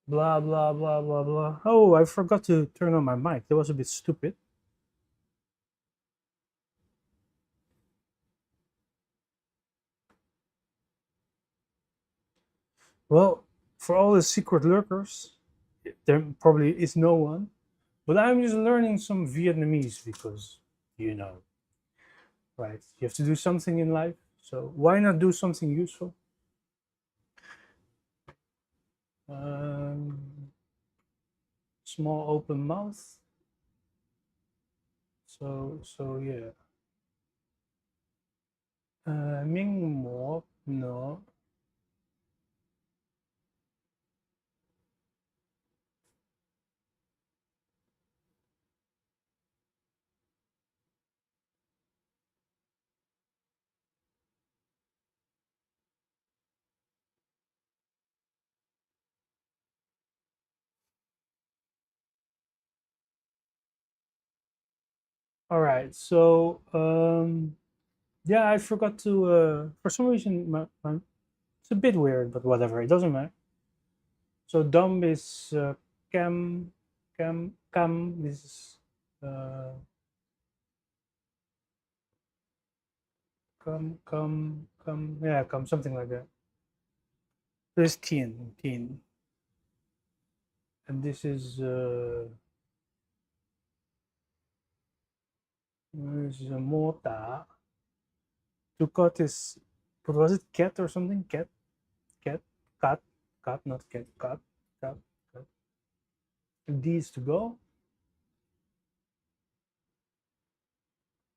Blah, blah, blah, blah, blah. Oh, I forgot to turn on my mic. That was a bit stupid. Well, for all the secret lurkers, there probably is no one. But I'm just learning some Vietnamese because, you know, right? You have to do something in life. So why not do something useful? Um, Small open mouth. So yeah. Miếng mỏ no. All right. So yeah, I forgot to. For some reason, it's a bit weird, but whatever. It doesn't matter. So dumb is cam. This is uh, come. Yeah, come something like that. This teen, and this is a mota. To cut is, what was it? Cat or something? Cat, cat, cat, not cat, cat, cat. And these to go.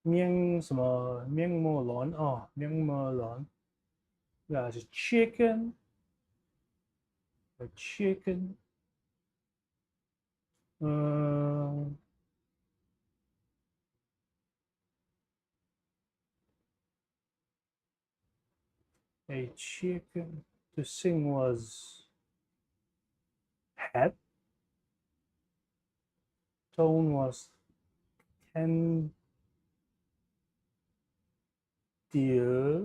面什么面膜卵 哦，面膜卵 yeah, it's a chicken. Uh, a chicken. To sing was head. Tone was ten ten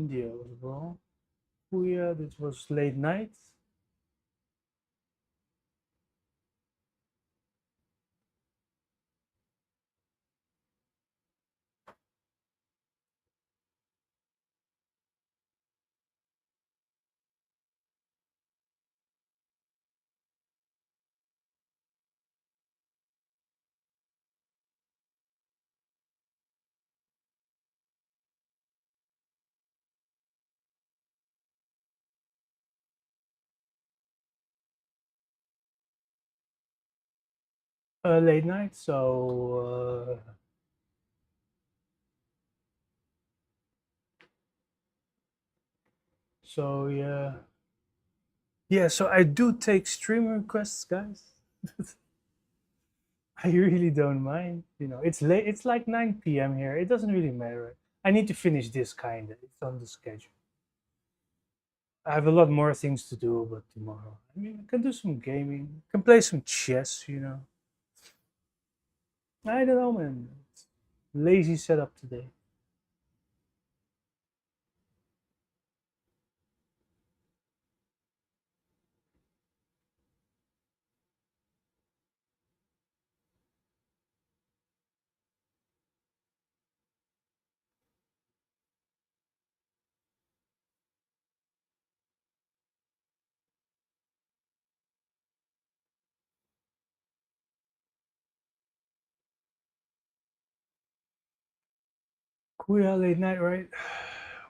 deer was wrong. Weird. It was late night. Late night. So yeah. Yeah, so I do take stream requests, guys. I really don't mind. You know, it's late. It's like 9 p.m. here. It doesn't really matter. I need to finish this kind of. It's on the schedule. I have a lot more things to do, but tomorrow. I mean, I can do some gaming. I can play some chess. You know. I don't know, man. Lazy setup today. Kuya late night, right?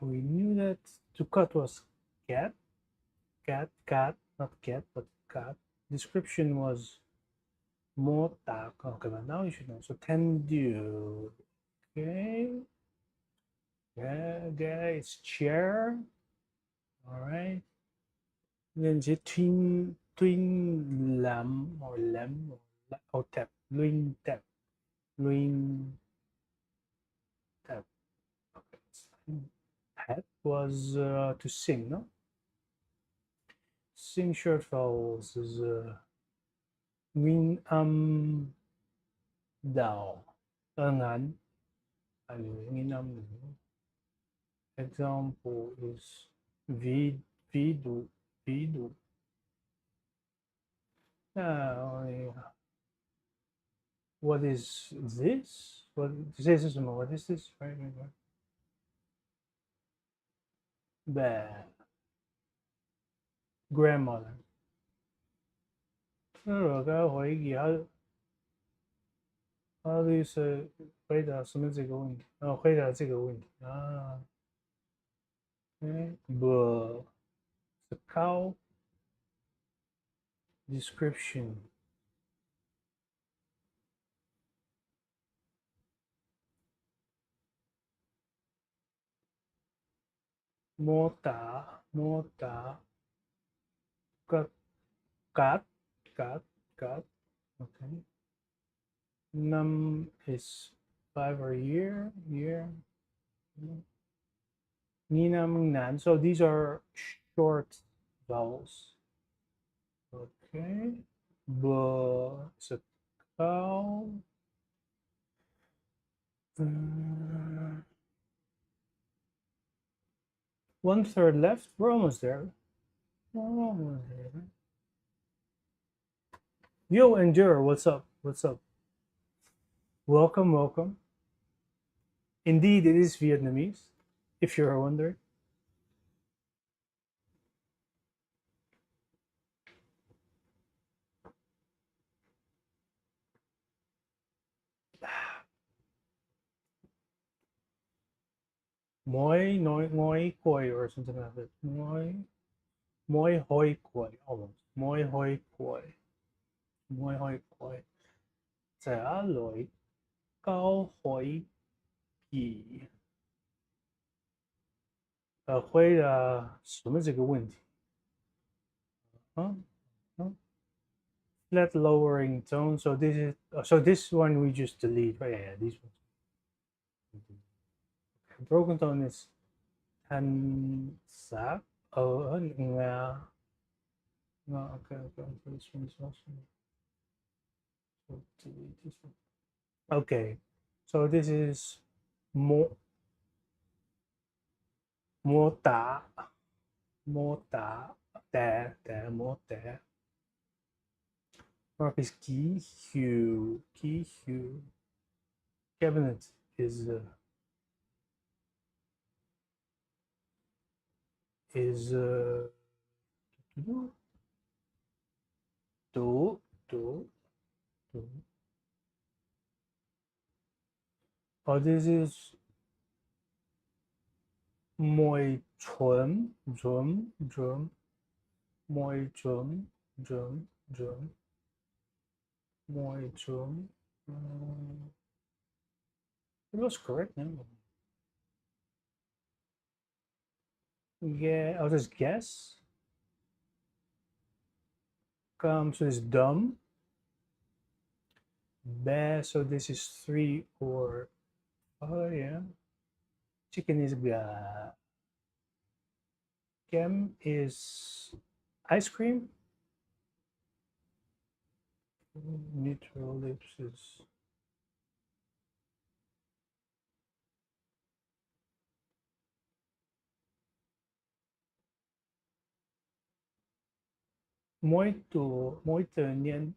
We knew that to cut was cat, not cat, but cat. Description was Mota. Okay, but now you should know. So tendu. Okay. Yeah, guys. Chair. All right. Then the twin lam or lam or tap. Luin tap. Luin tap. Okay. Hat was to sing, no? Sing short vowels is win dao. Ngan. Win Example is 比读。What is this? What this is什么 What is this? Right. Grandmother. 那个回忆他律师回答什么这个问题？回答这个问题啊。不是 cow description. 摩打 got okay. Num is 5 or year. Ninam nan. So these are short vowels. Okay. B is a cow. 1/3 left. We're almost there. Yo, Endure, what's up? Welcome. Indeed, it is Vietnamese, if you're wondering. Moi koi or something like that. Moi hoi koi, almost. Moi hoi koi. Trả lời câu hỏi gì？回答什么这个问题？Flat lowering tone. So this one we just delete. Right? Yeah, these ones. Broken tone is thanh sắc ở Nga. No, okay. This one is also. So delete this one. Okay, so this is mô tả tẻ mô tả. Mark is key hue. Cabinet is tủ. Oh, this is môi chuẩn. Môi chuẩn. It was correct, no? Yeah, I'll just guess. So it's dumb. Bear, so this is 3 or yeah. Chicken is ga. Gem is ice cream. Neutral ellipsis. Muito niên.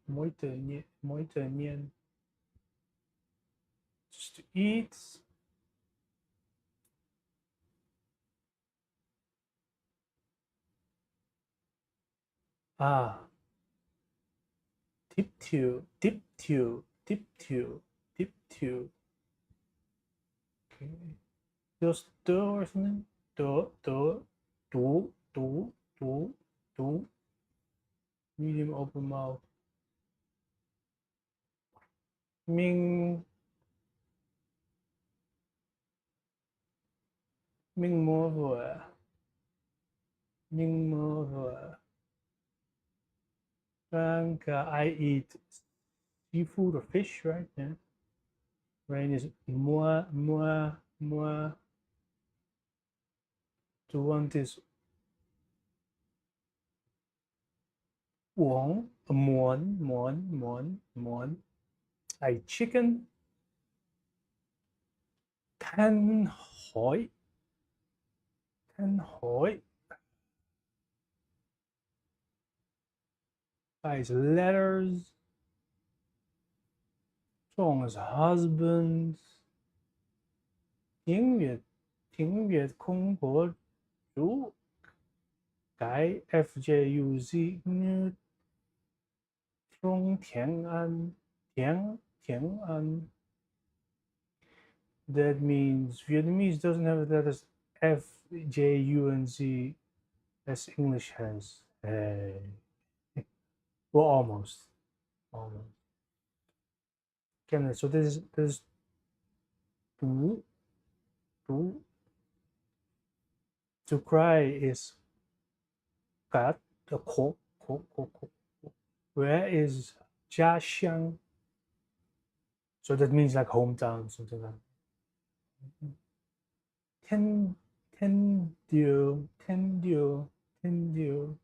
Just to eat. Tiptoe. Okay. Just do or something. Do. Medium open mouth. Ming mơ vừa. I eat seafood or fish, right? Yeah. Rain is moi. To want is muốn. I chicken. Than hỏi. Guy's letters. Zhong's husband. 听乐空国主。该 FJUZ 女中田安。田安。That means Vietnamese doesn't have the letters F, J, U, and Z as English has. Well, almost. Okay, so there's 读. To cry is got the 口. Where is 家乡? So that means like hometown, something like that. Tendio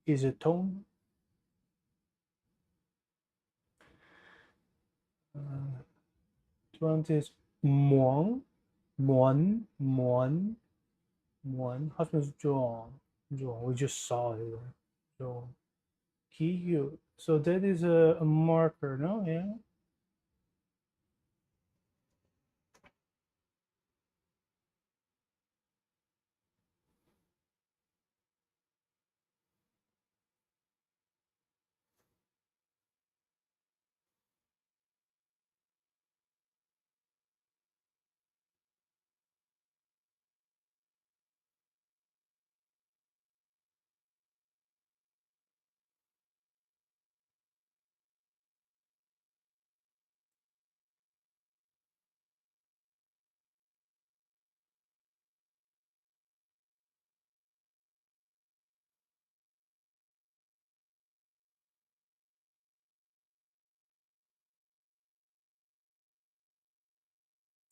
is a tone. One is muon. Husband's John. We just saw it. John. Kiyu. So that is a marker, no? Yeah.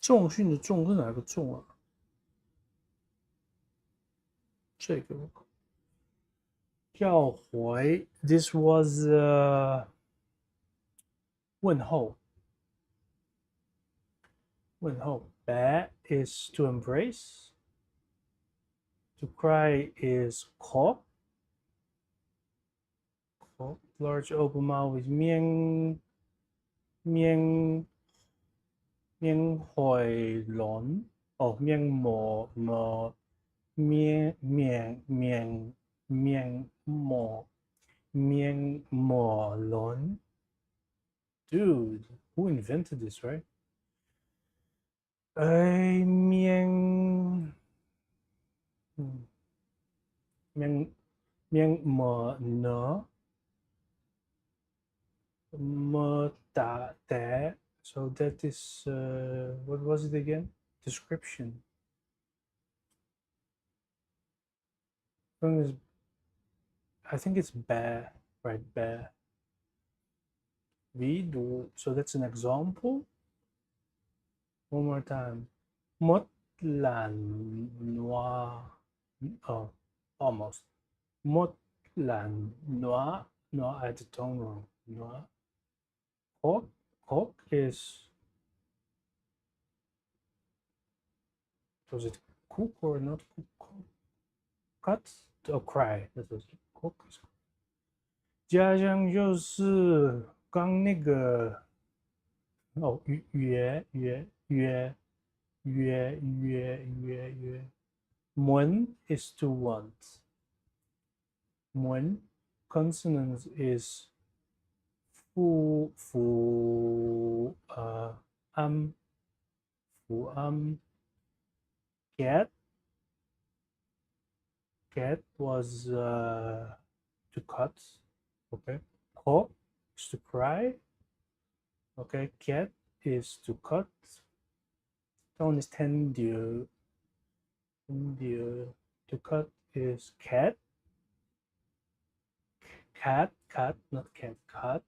重训的重是哪个重啊？这个要回 This was 问候。Bad is to embrace. To cry is cough. Large open mouth is 面回轮。面膜轮。Dude, who invented this, right? 面膜呢？So that is what was it again? Description. I think it's bear, right? Bear. We do. So that's an example. One more time. Một làn noir. Oh, almost. Một làn noir. No, I had the tone wrong. Noir. Cock is. Was it cook or not cook? Cut or cry? That was cook. 家乡就是刚那个Muốn is to want. Muốn consonant is Get was to cut. Okay. Ko is to cry. Okay. Cat is to cut. Tone is tendio. To cut is cat. Cat, not cat, cut.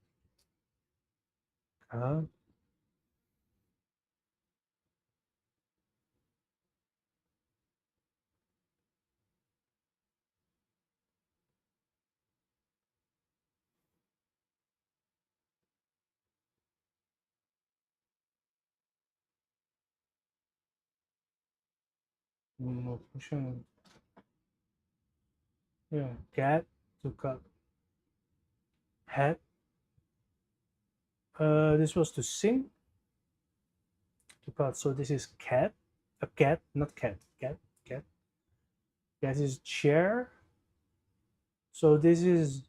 Yeah, cat to cut. Had. This was to sing. So this is cat. A cat, not cat. Cat. Cat is chair. So this is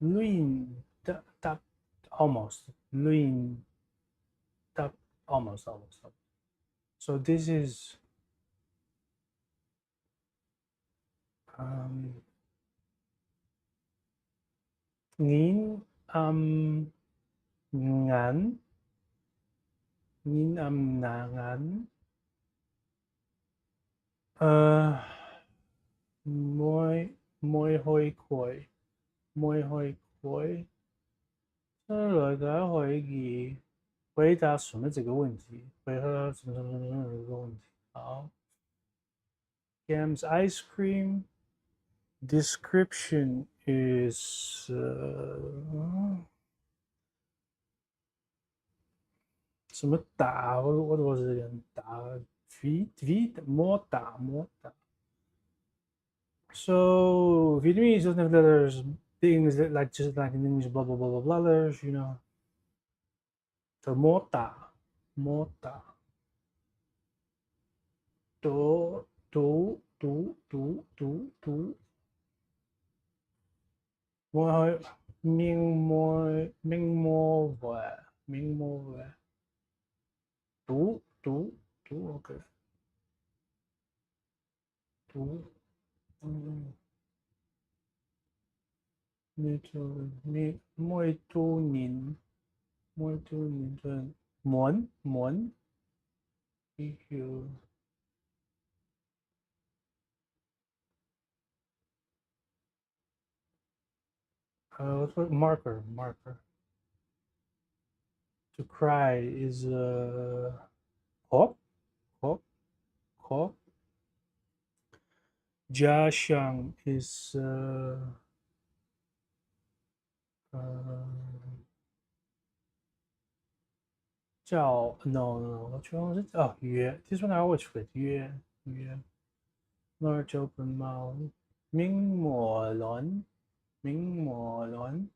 Luin. Almost. Luin. Almost. So this is nghìn ngắn ngắn mỗi hồi quay这来的会议回答什么这个问题，回答什么这个问题。好 ，Cam's ice cream description is 什么打？我都是人打 V more 打。So Vietnamese doesn't have letters. Things that like just like in English, blah blah blah blah blah letters, you know. So more 打。读。我去明末嘅，讀，OK，讀，你每多年嘅門，what's what marker? To cry is hop.家乡 is叫 no， 我觉得是约。This one I always forget 约。那儿就本貓明末論。明末挪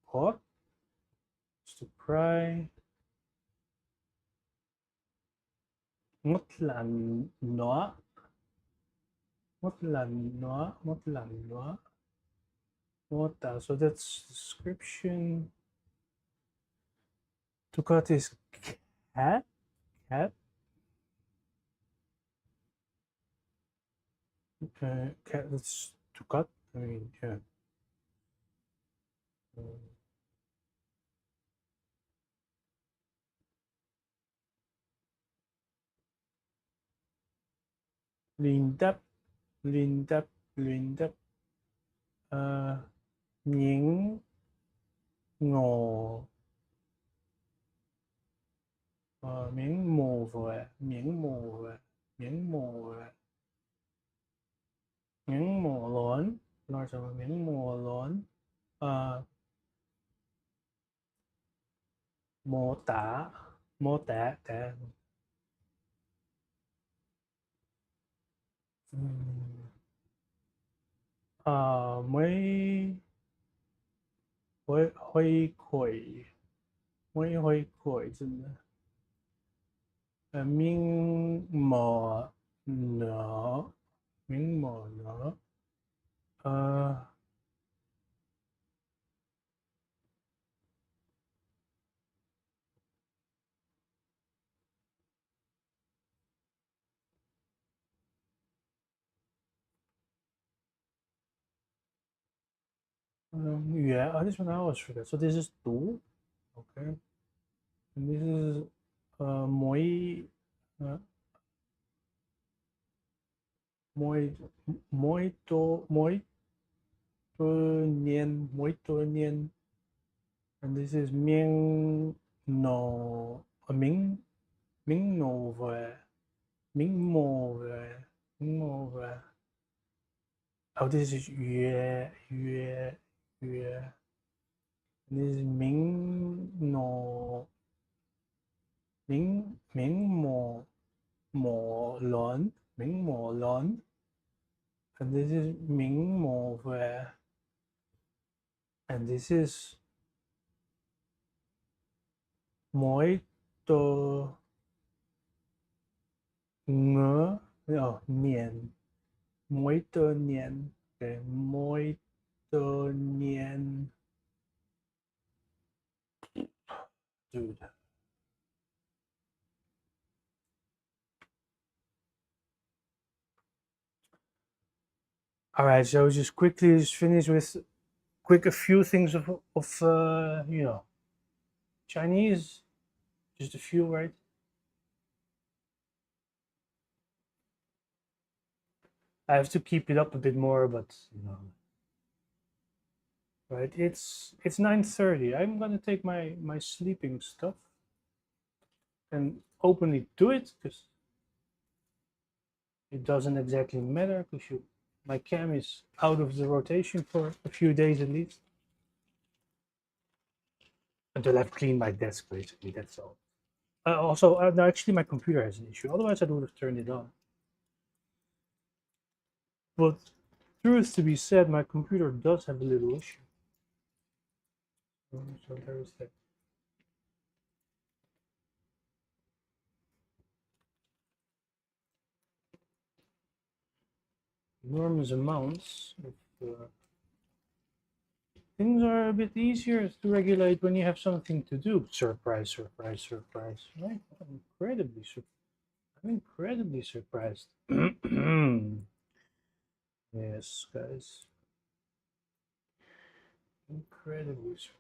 hot to cry ngất lạnh nó water. So that's description. To cut is cat. Cat, that's to cut. I mean, yeah. Luyện tập. Những ngộ miếng mù về miếng mù lớn nói sao miếng mù lớn mô tả mấy hơi quẩy真的明末呢this one I always forget. So this is 读 okay, and this is mỗi多年 and this is明末oh, this is 月 this is 明明末轮，and this is 明末 and this is 每的年，每的年，对，每的年，dude. All right, so just quickly finish with a few things of Chinese, just a few, right? I have to keep it up a bit more, but right? It's 9:30. I'm gonna take my sleeping stuff and openly do it because it doesn't exactly matter because my cam is out of the rotation for a few days at least until I've cleaned my desk. Basically, that's all. Also, no, actually, my computer has an issue. Otherwise, I would have turned it on. But truth to be said, my computer does have a little issue. So there is that. Enormous amounts of things are a bit easier to regulate when you have something to do. Surprise, surprise, surprise. Right? I'm incredibly surprised. Yes, guys. Incredibly surprised.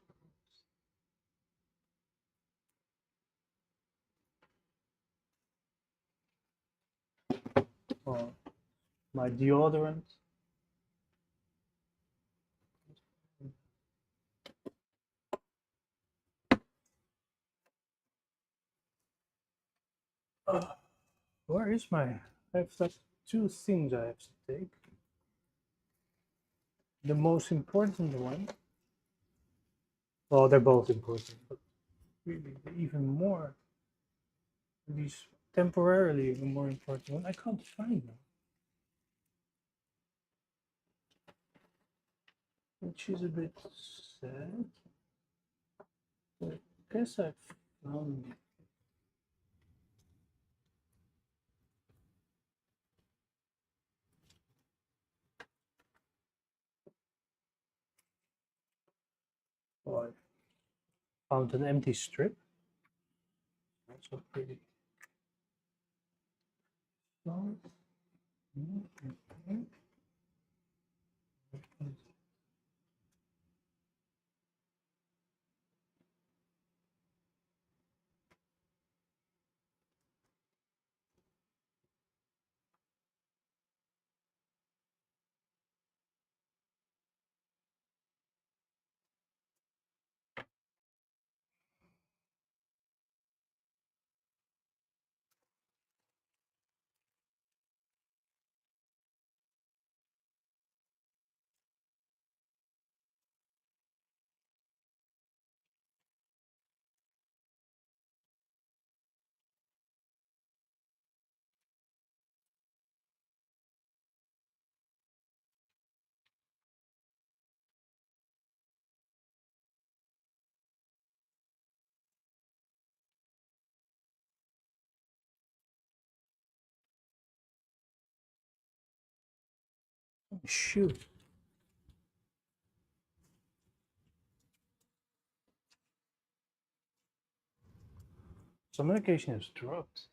Oh, my deodorant. Where is my? I have like 2 things I have to take. The most important one. Well, they're both important, but really even more. These temporarily even more important one. I can't find them, which is a bit sad. But I guess I found it. Oh, I found an empty strip. That's so pretty. Shoot. Some medication has dropped.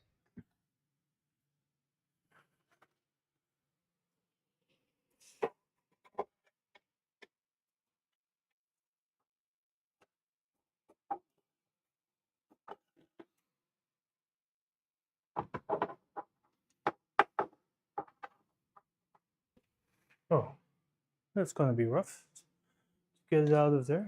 Oh, that's gonna be rough. Get it out of there.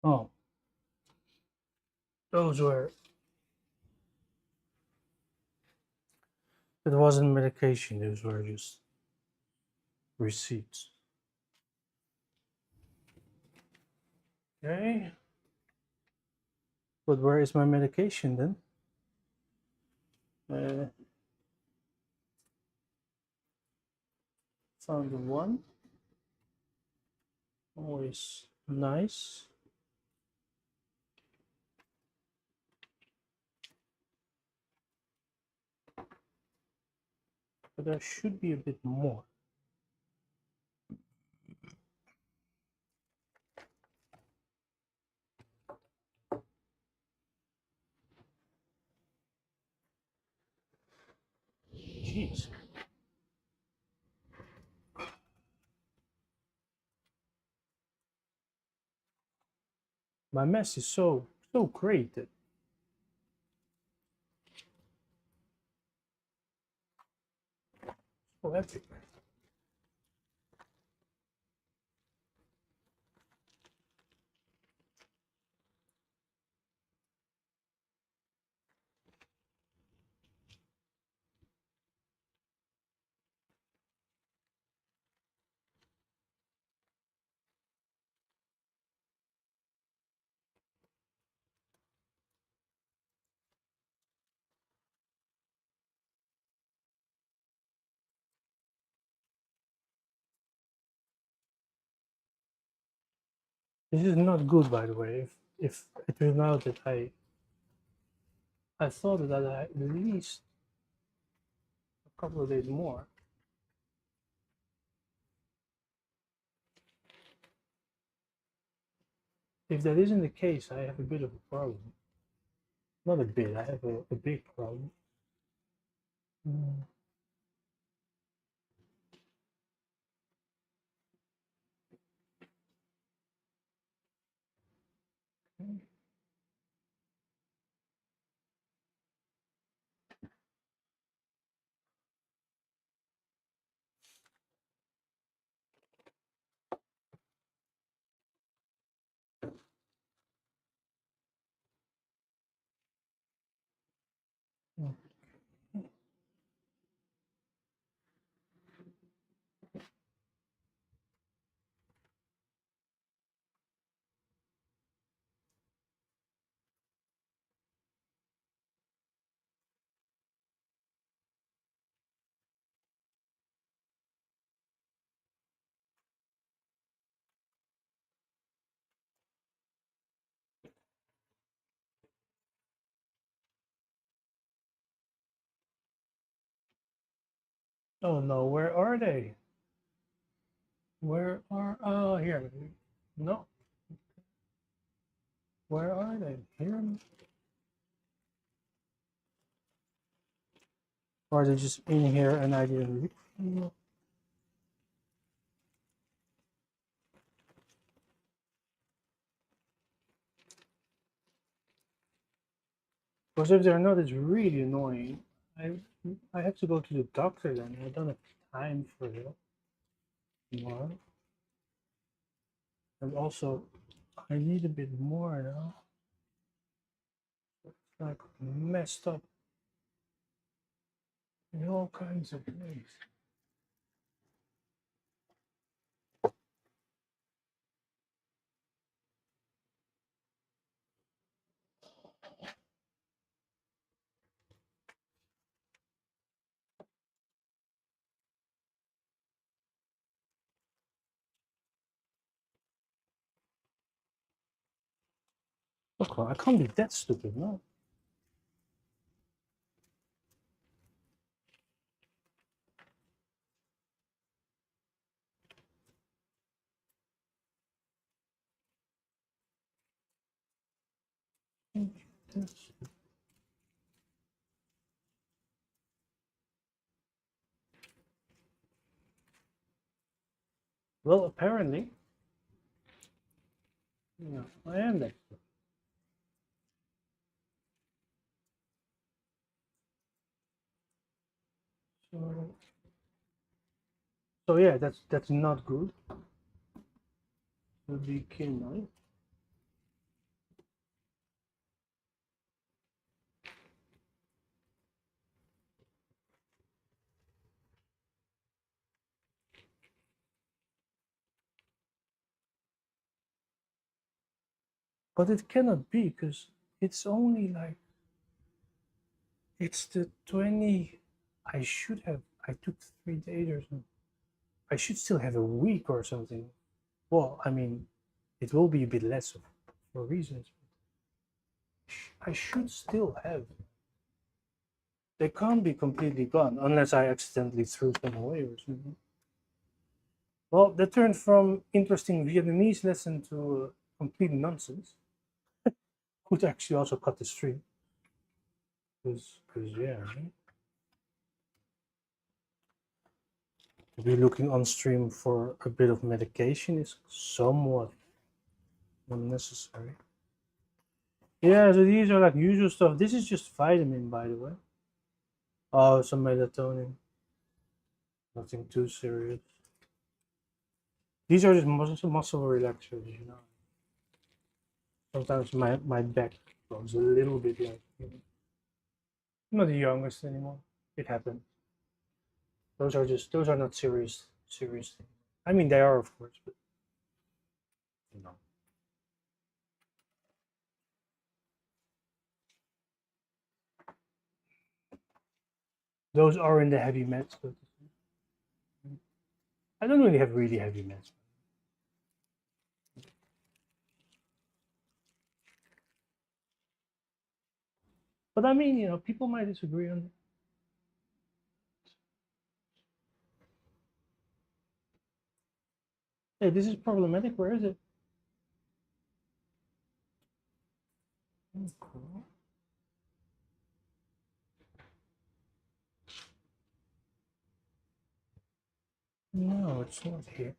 Oh, those were. It wasn't medication. Those were just receipts. Okay. But where is my medication then? Found the one. Always nice. But there should be a bit more. Jeez. My mess is so great that so epic. This is not good, by the way. If it turns out that I thought that I had at least a couple of days more. If that isn't the case, I have a bit of a problem. Not a bit, I have a big problem. Oh no, where are they? Where are, oh, here. No. Where are they? Here? Or are they just in here and I didn't read? Because if they're not, it's really annoying. I have to go to the doctor then. I don't have time for that tomorrow. And also, I need a bit more now. It's like messed up in all kinds of ways. Okay, I can't be that stupid, no. Well, apparently, yeah, I am that. So yeah, that's not good. Would be keen, right? But it cannot be, because it's only like, it's the 20. I took 3 days or something. I should still have a week or something. Well, I mean, it will be a bit less for reasons. I should still have. They can't be completely gone unless I accidentally threw them away or something. Well, that turned from interesting Vietnamese lesson to complete nonsense. Could actually also cut the stream. Because yeah, right? To be looking on stream for a bit of medication is somewhat unnecessary. Yeah, so these are like usual stuff. This is just vitamin, by the way. Oh, some melatonin. Nothing too serious. These are just muscle relaxers, you know. Sometimes my back goes a little bit like, you know. I'm not the youngest anymore. It happened. Those are not serious things. I mean, they are, of course, but you know. Those are in the heavy meds, but I don't really have really heavy meds. But I mean, you know, people might disagree on it. Hey, this is problematic. Where is it? Oh, cool. No, it's not here.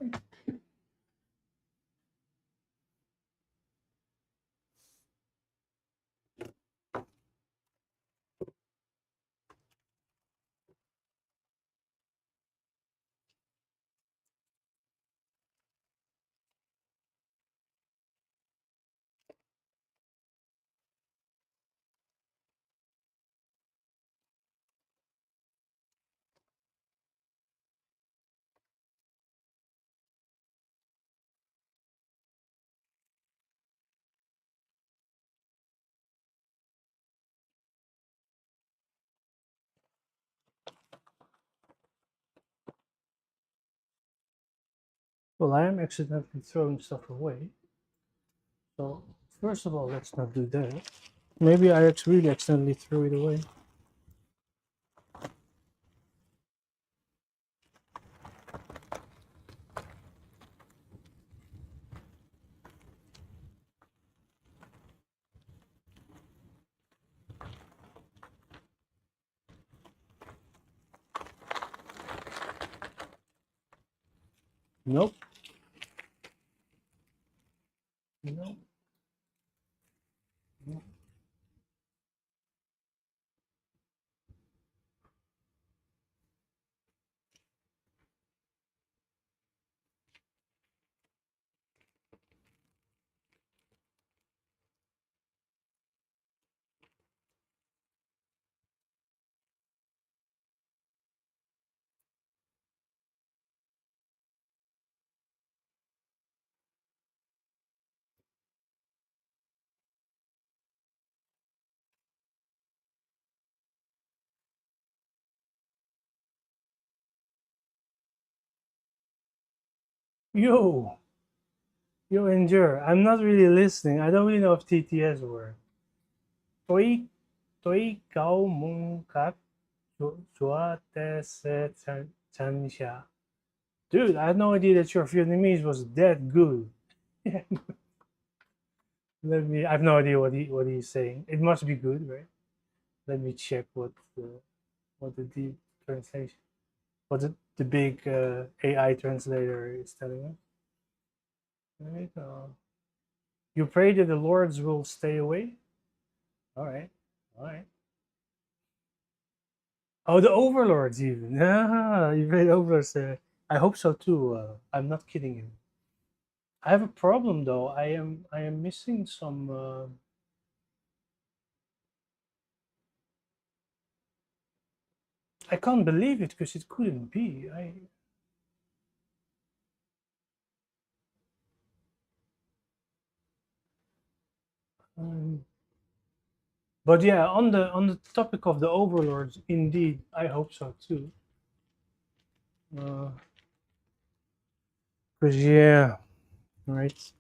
Well, I am accidentally throwing stuff away. So, first of all, let's not do that. Maybe I really accidentally threw it away. Nope. Nope. Nope. Yo, endure. I'm not really listening. I don't really know if TTS word. Tôi tôi cao mong các chúa tế sẽ chân xa. Dude, I had no idea that your Vietnamese was that good. I have no idea what he's saying. It must be good, right? Let me check what the deep translation, what the big AI translator is telling us. Right? You pray that the lords will stay away. All right, all right. Oh, the overlords even. Yeah, you pray the overlords. I hope so too. I'm not kidding you. I have a problem though. I am missing some. I can't believe it because it couldn't be. Um, but yeah, on the topic of the overlords, indeed, I hope so too. Because yeah, right.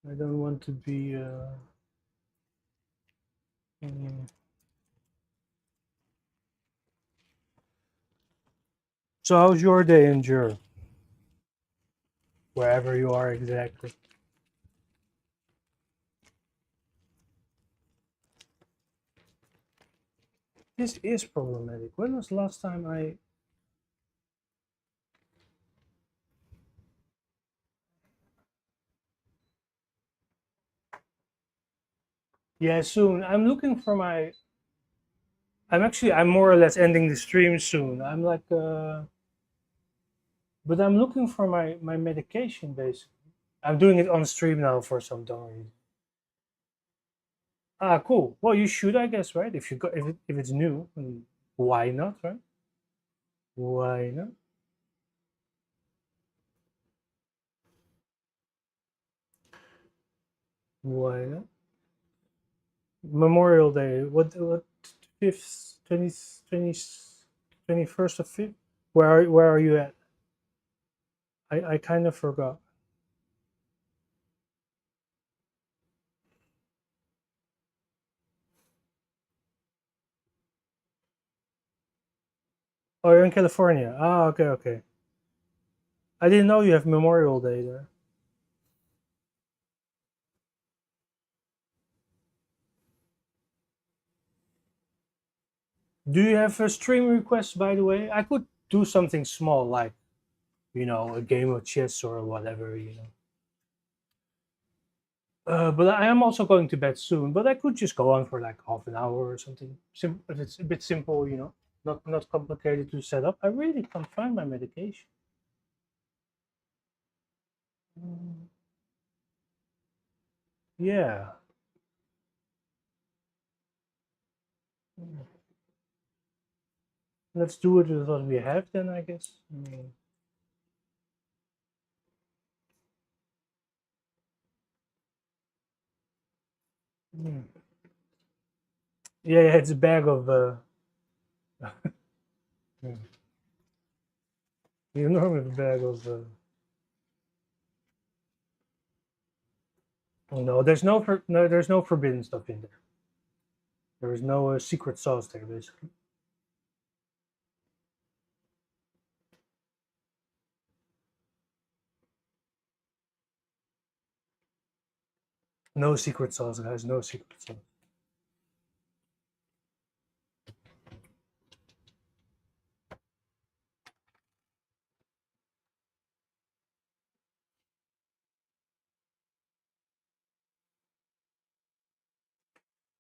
I don't want to be. Mm. So how's your day in Jura? Wherever you are exactly. This is problematic. When was the last time I? Yeah, soon. I'm looking for my. I'm more or less ending the stream soon. I'm like but I'm looking for my medication basically. I'm doing it on stream now for some dumb reason. Ah, cool. Well, you should, I guess, right? If you got if it's new, why not, right? Why not? Why not? Memorial Day. What fifth 21st of fifth? Where are you at? I kind of forgot. Oh, you're in California. Ah, okay, okay. I didn't know you have Memorial Day there. Do you have a stream request, by the way? I could do something small, like a game of chess or whatever. But I am also going to bed soon. But I could just go on for like half an hour or something. If it's a bit simple, not complicated to set up. I really can't find my medication. Mm, Yeah. Mm. Let's do it with what we have then, I guess. Mm. Yeah, yeah, it's a bag of mm, enormous bag of. No, there's no forbidden stuff in there. There is no secret sauce there, basically. No secret sauce, guys. No secret sauce.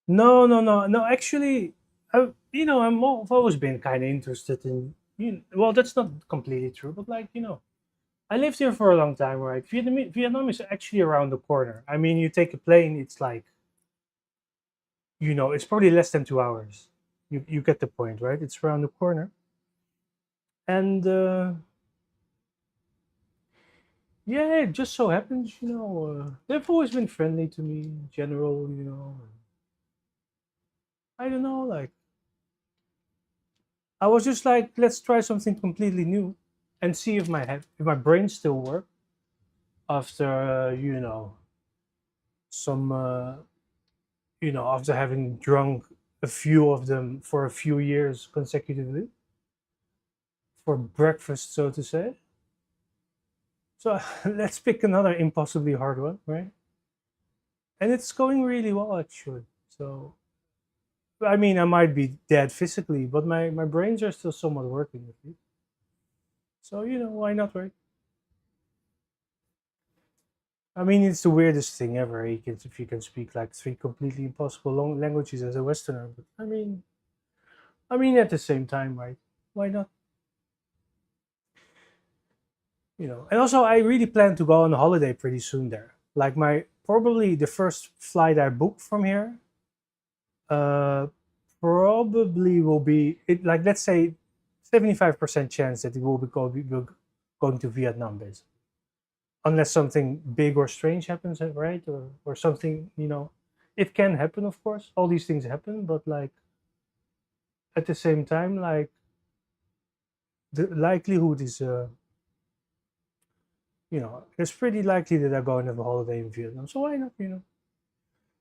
No, no, no, no. Actually, I've always been kind of interested in. Well, that's not completely true, but like I lived here for a long time, right? Vietnam is actually around the corner. I mean, you take a plane, it's like it's probably less than 2 hours. You get the point, right? It's around the corner, and yeah, it just so happens, they've always been friendly to me in general. I don't know, like I was just like, let's try something completely new, and see if my brain still work after some after having drunk a few of them for a few years consecutively for breakfast, so to say. So let's pick another impossibly hard one, right? And it's going really well actually. So I mean, I might be dead physically, but my brains are still somewhat working with me. So why not, right? I mean, it's the weirdest thing ever. If you can speak like three completely impossible languages as a Westerner, but I mean, at the same time, right? Why not? And also, I really plan to go on a holiday pretty soon there. Like my probably the first flight I book from here, uh, probably will be it. Like let's say, 75% chance that it will be going to Vietnam, basically. unless something big or strange happens, right? Or something, it can happen, of course. All these things happen, but like at the same time, like the likelihood is, it's pretty likely that I'm going to have a holiday in Vietnam. So why not?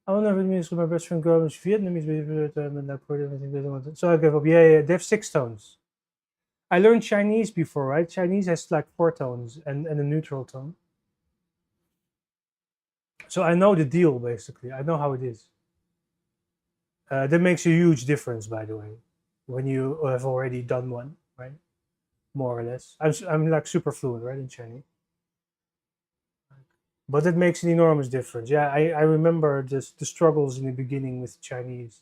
I will never miss my best friend girl is Vietnamese, and I put everything. So I gave up. Yeah, they have 6 tones. I learned Chinese before, right? Chinese has like 4 tones and a neutral tone. So I know the deal basically. I know how it is. That makes a huge difference, by the way, when you have already done one, right? More or less. I'm like super fluent, right, in Chinese. But it makes an enormous difference. Yeah, I remember the struggles in the beginning with Chinese.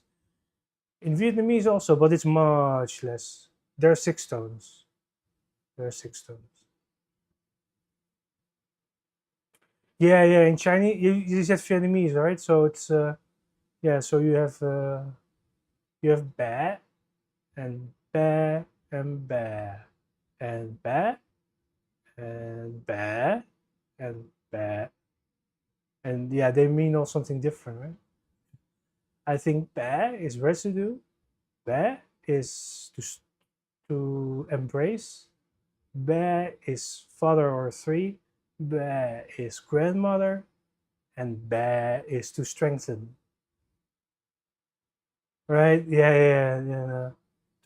In Vietnamese also, but it's much less. There are 6 tones. There are 6 tones. Yeah, yeah. In Chinese, you said Vietnamese, right? So it's yeah. So you have ba and ba and ba and ba and ba and ba, and yeah, they mean all something different, right? I think ba is residue, ba is to embrace, ba is father or three, ba is grandmother, and ba is to strengthen. Right? Yeah, yeah, yeah. No.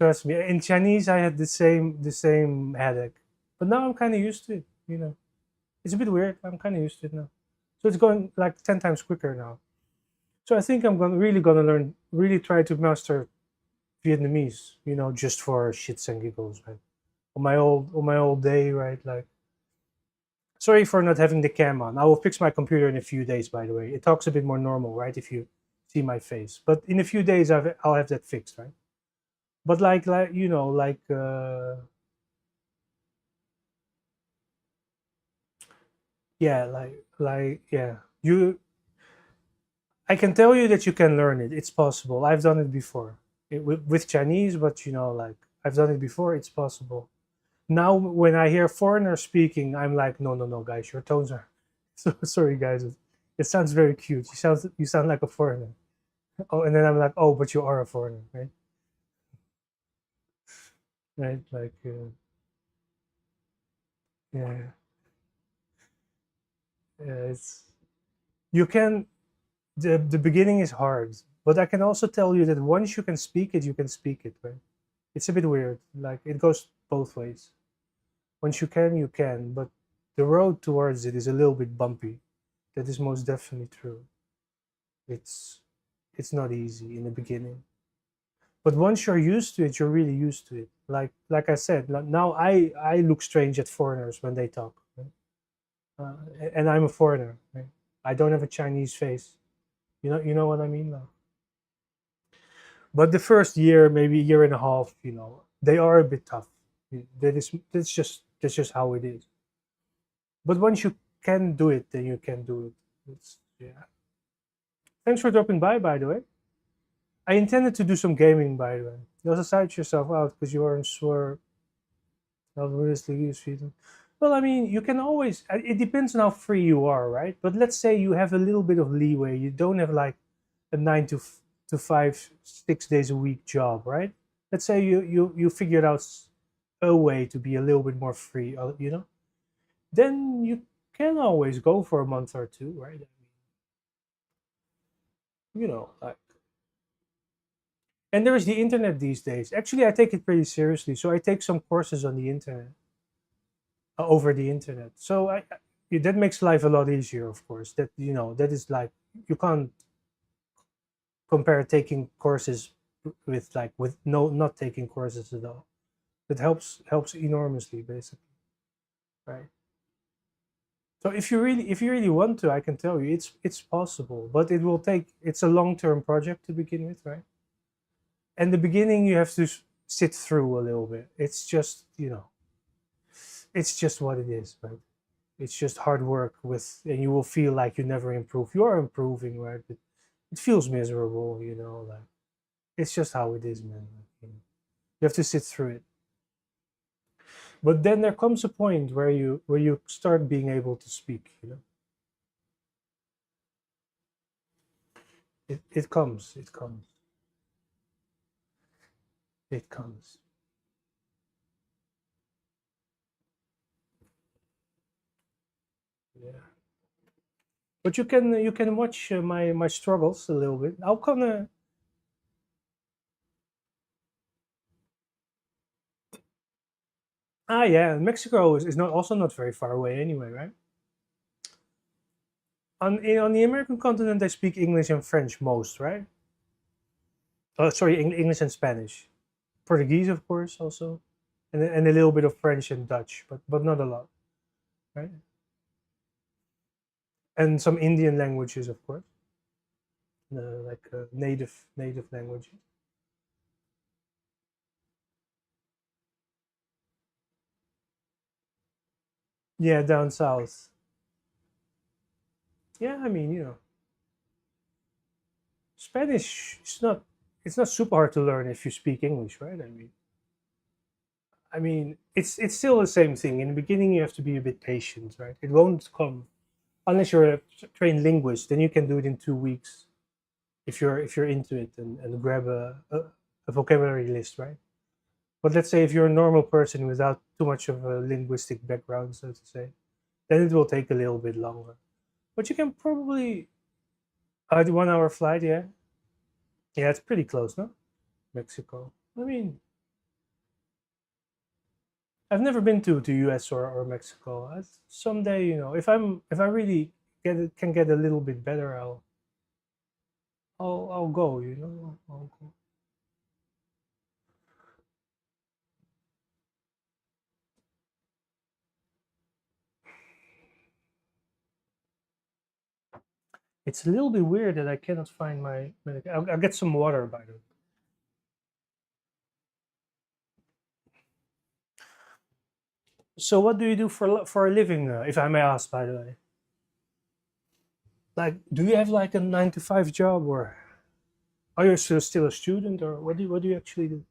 Trust me. In Chinese, I had the same headache, but now I'm kind of used to it. It's a bit weird. I'm kind of used to it now, so it's going like 10 times quicker now. So I think I'm gonna learn, really try to master Vietnamese. Just for shits and giggles, right? On my old day, right? Like, sorry for not having the cam on. I will fix my computer in a few days. By the way, it talks a bit more normal, right? If you see my face, but in a few days, I'll have that fixed, right? But yeah, yeah, I can tell you that you can learn it. It's possible. I've done it before, with Chinese, but like, I've done it before. It's possible. Now when I hear foreigners speaking, I'm like, no, no, no, guys, your tones are so sorry, guys. It sounds very cute. You sound like a foreigner. Oh, and then I'm like, oh, but you are a foreigner, right? Right, like, yeah, yeah. It's you can the beginning is hard, but I can also tell you that once you can speak it, you can speak it, right? It's a bit weird. Like, it goes both ways. Once you can, you can, but the road towards it is a little bit bumpy. That is most definitely true. It's it's not easy in the beginning, but once you're used to it, you're really used to it. Like I said, now I look strange at foreigners when they talk, right? uh, and I'm a foreigner, right? I don't have a Chinese face. You know what I mean, though. But the first year, maybe year and a half, they are a bit tough. That's just how it is. But once you can do it, then you can do it. Yeah. Thanks for dropping by the way. I intended to do some gaming, by the way. You also psyched yourself out because you aren't sure how realistically use Sweden. Well, I mean, you can always. It depends on how free you are, right? But let's say you have a little bit of leeway. You don't have like a 9 to 5, 6 days a week job, right? Let's say you figured out a way to be a little bit more free, then you can always go for a month or two, right? Like, and there is the internet these days. Actually, I take it pretty seriously, so I take some courses on the internet, over the internet. So that makes life a lot easier, of course. That is like, you can't compare taking courses with no not taking courses at all. It helps enormously, basically, right? So if you really want to, I can tell you it's possible, but it's a long-term project to begin with, right? And the beginning, you have to sit through a little bit. It's just what it is, right? It's just hard work, and you will feel like you never improve. You are improving, right? But it feels miserable, like, it's just how it is, man. You have to sit through it. But then there comes a point where you start being able to speak. It comes. It comes. It comes. Yeah. But you can watch my struggles a little bit. I'll kind yeah, Mexico is not also not very far away anyway, right? On the American continent, they speak English and French most, right? Oh, sorry, English and Spanish, Portuguese, of course, also, and a little bit of French and Dutch, but not a lot, right? And some Indian languages, of course, like native languages. Yeah, down south. Yeah, I mean, Spanish. It's not super hard to learn if you speak English, right? I mean, it's still the same thing. In the beginning, you have to be a bit patient, right? It won't come unless you're a trained linguist. Then you can do it in 2 weeks if you're into it and grab a vocabulary list, right? But let's say if you're a normal person without too much of a linguistic background, so to say, then it will take a little bit longer. But you can probably the 1 hour flight, yeah, yeah, it's pretty close, no? Mexico. I mean, I've never been to US or Mexico. Someday, if I really can get a little bit better, I'll go. I'll go. It's a little bit weird that I cannot find my medication. I'll get some water, by the way. So, what do you do for a living, if I may ask, by the way? Like, do you have like a 9 to 5 job, or are you still a student, or what do you actually do?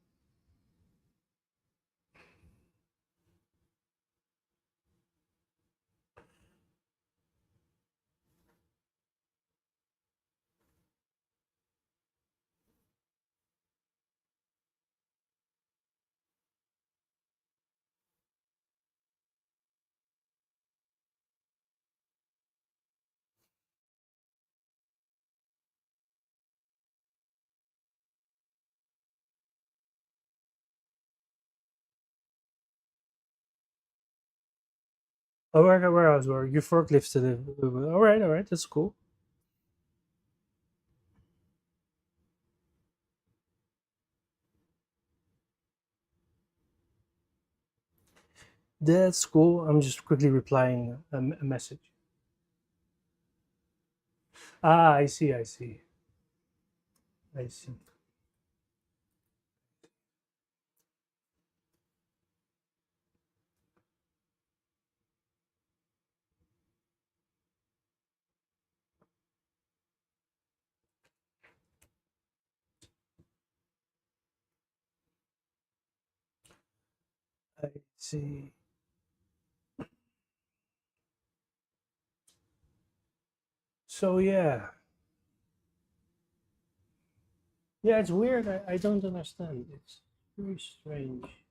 Oh, where else were you forklifted? All right, that's cool. That's cool. I'm just quickly replying a message. I see. I see. I see. I see. So yeah, yeah, it's weird. I don't understand. It's very strange.